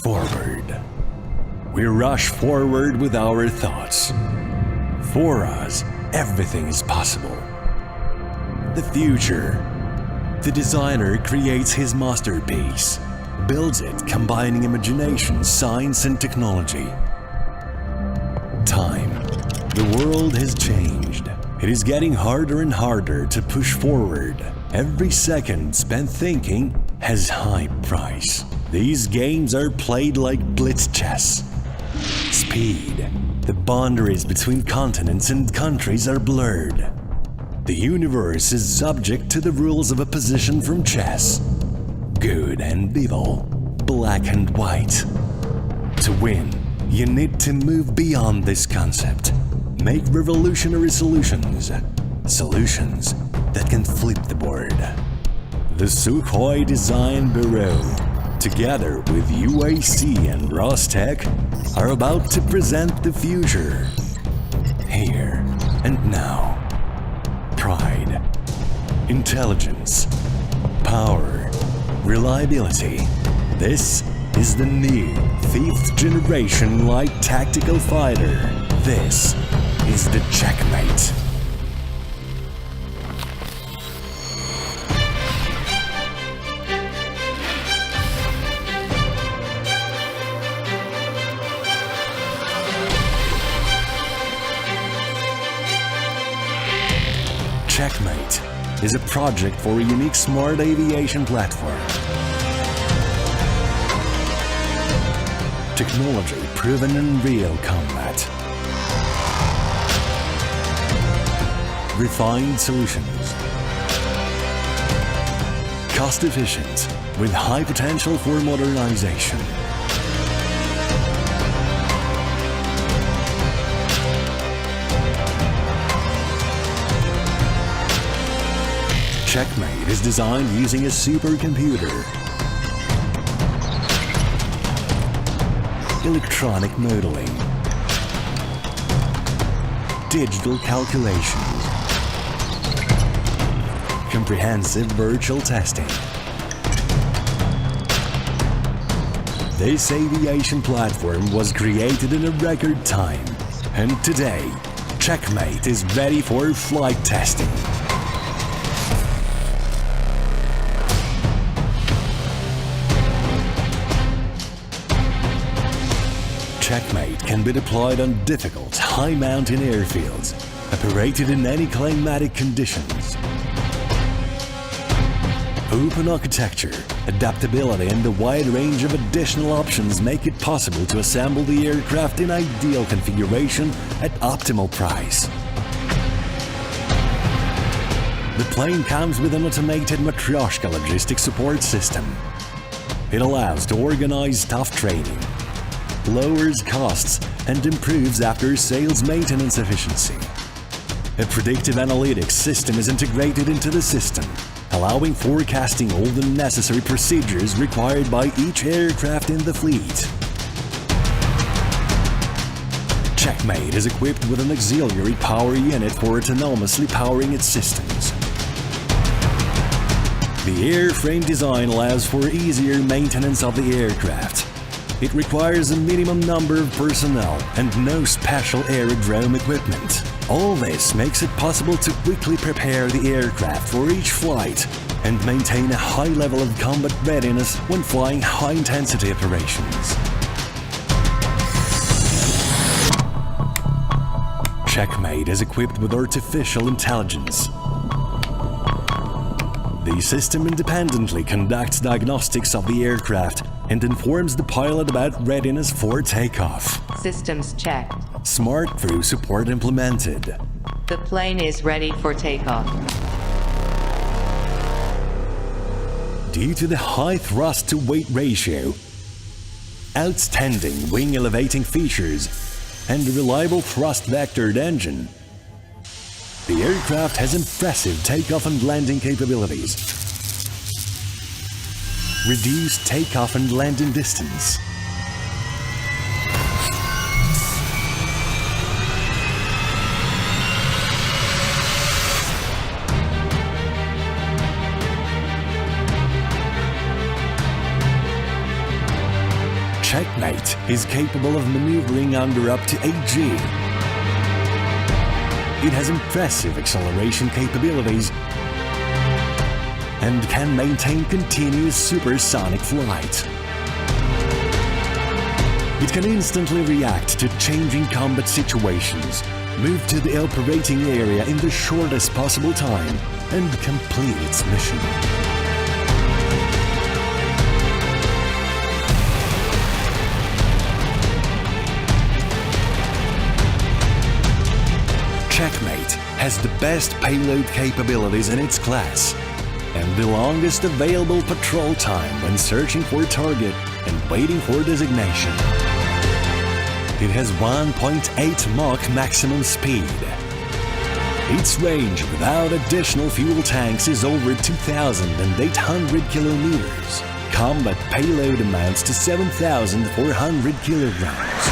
forward. We rush forward with our thoughts. For us, everything is possible. The future. The designer creates his masterpiece, builds it combining imagination, science and technology. Time. The world has changed. It is getting harder and harder to push forward. Every second spent thinking has high price. These games are played like blitz chess. Speed. The boundaries between continents and countries are blurred. The universe is subject to the rules of a position from chess. Good and evil, black and white. To win, you need to move beyond this concept. Make revolutionary solutions. Solutions that can flip the board. The Sukhoi Design Bureau, together with UAC and Rostec, are about to present the future. Here and now. Pride, intelligence, power, reliability. This is the new 5th generation light tactical fighter. This is the Checkmate. Checkmate is a project for a unique smart aviation platform. Technology proven in real combat. Refined solutions. Cost efficient with high potential for modernization. Checkmate is designed using a supercomputer, electronic modeling, digital calculations, comprehensive virtual testing. This aviation platform was created in a record time, and today, Checkmate is ready for flight testing. Checkmate can be deployed on difficult, high-mountain airfields, operated in any climatic conditions. Open architecture, adaptability, and a wide range of additional options make it possible to assemble the aircraft in ideal configuration at optimal price. The plane comes with an automated Matryoshka logistics support system. It allows to organize staff training, lowers costs, and improves after-sales maintenance efficiency. A predictive analytics system is integrated into the system, allowing forecasting all the necessary procedures required by each aircraft in the fleet. Checkmate is equipped with an auxiliary power unit for autonomously powering its systems. The airframe design allows for easier maintenance of the aircraft. It requires a minimum number of personnel and no special aerodrome equipment. All this makes it possible to quickly prepare the aircraft for each flight and maintain a high level of combat readiness when flying high-intensity operations. Checkmate is equipped with artificial intelligence. The system independently conducts diagnostics of the aircraft and informs the pilot about readiness for takeoff. Systems checked. Smart crew support implemented. The plane is ready for takeoff. Due to the high thrust-to-weight ratio, outstanding wing elevating features, and a reliable thrust-vectored engine, the aircraft has impressive takeoff and landing capabilities. Reduced takeoff and landing distance. Checkmate is capable of maneuvering under up to 8G. It has impressive acceleration capabilities and can maintain continuous supersonic flight. It can instantly react to changing combat situations, move to the operating area in the shortest possible time, and complete its mission. Checkmate has the best payload capabilities in its class and the longest available patrol time when searching for a target and waiting for designation. It has 1.8 Mach maximum speed. Its range without additional fuel tanks is over 2,800 kilometers. Combat payload amounts to 7,400 kilograms.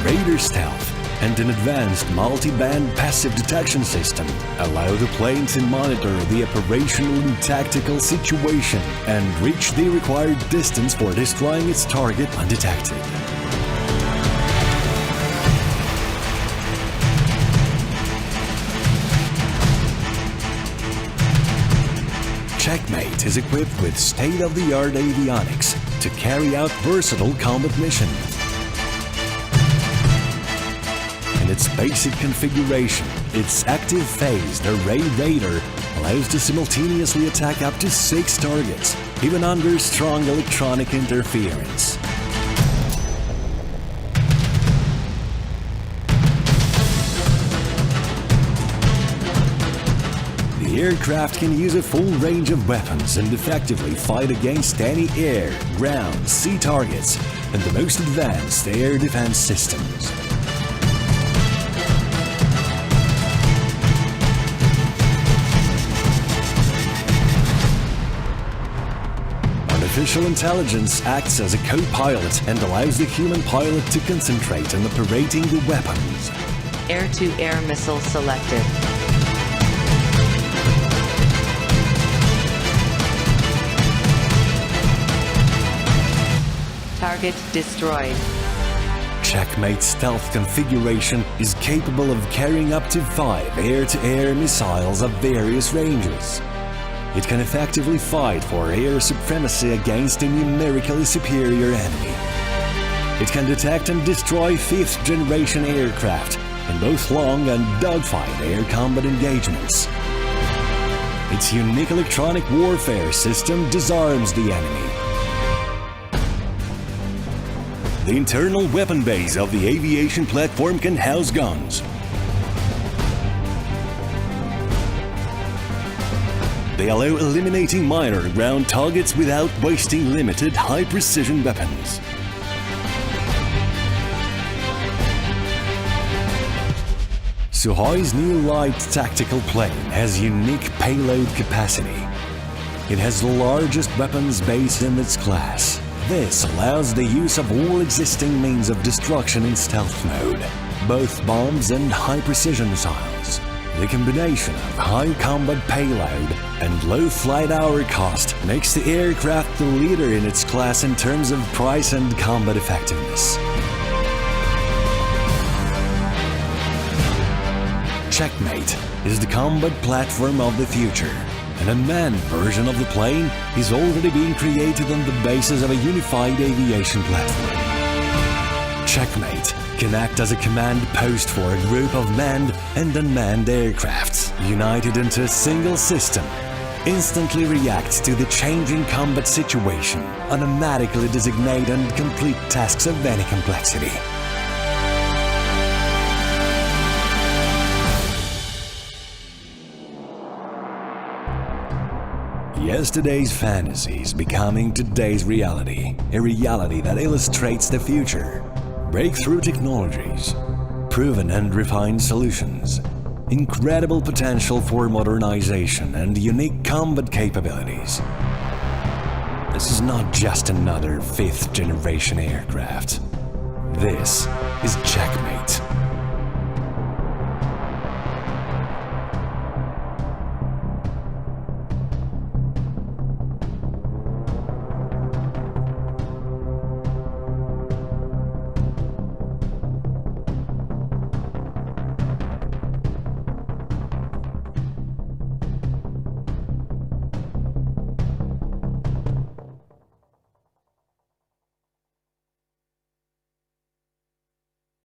Radar stealth and an advanced multi-band passive detection system allow the plane to monitor the operational and tactical situation and reach the required distance for destroying its target undetected. Checkmate is equipped with state-of-the-art avionics to carry out versatile combat missions. In its basic configuration, its active phased array radar allows to simultaneously attack up to 6 targets, even under strong electronic interference. The aircraft can use a full range of weapons and effectively fight against any air, ground, sea targets, and the most advanced air defense systems. Artificial intelligence acts as a co-pilot and allows the human pilot to concentrate on operating the weapons. Air-to-air missile selected. Target destroyed. Checkmate's stealth configuration is capable of carrying up to 5 air-to-air missiles of various ranges. It can effectively fight for air supremacy against a numerically superior enemy. It can detect and destroy 5th-generation aircraft in both long and dogfight air combat engagements. Its unique electronic warfare system disarms the enemy. The internal weapon base of the aviation platform can house guns. They allow eliminating minor ground targets without wasting limited high-precision weapons. Sukhoi's new light tactical plane has unique payload capacity. It has the largest weapons base in its class. This allows the use of all existing means of destruction in stealth mode, both bombs and high-precision missiles. The combination of high combat payload and low flight hour cost makes the aircraft the leader in its class in terms of price and combat effectiveness. Checkmate is the combat platform of the future. An unmanned version of the plane is already being created on the basis of a unified aviation platform. Checkmate can act as a command post for a group of manned and unmanned aircrafts, united into a single system, instantly reacts to the changing combat situation, automatically designate and complete tasks of any complexity. Yesterday's fantasy is becoming today's reality, a reality that illustrates the future. Breakthrough technologies, proven and refined solutions, incredible potential for modernization and unique combat capabilities. This is not just another 5th-generation aircraft. This is Checkmate.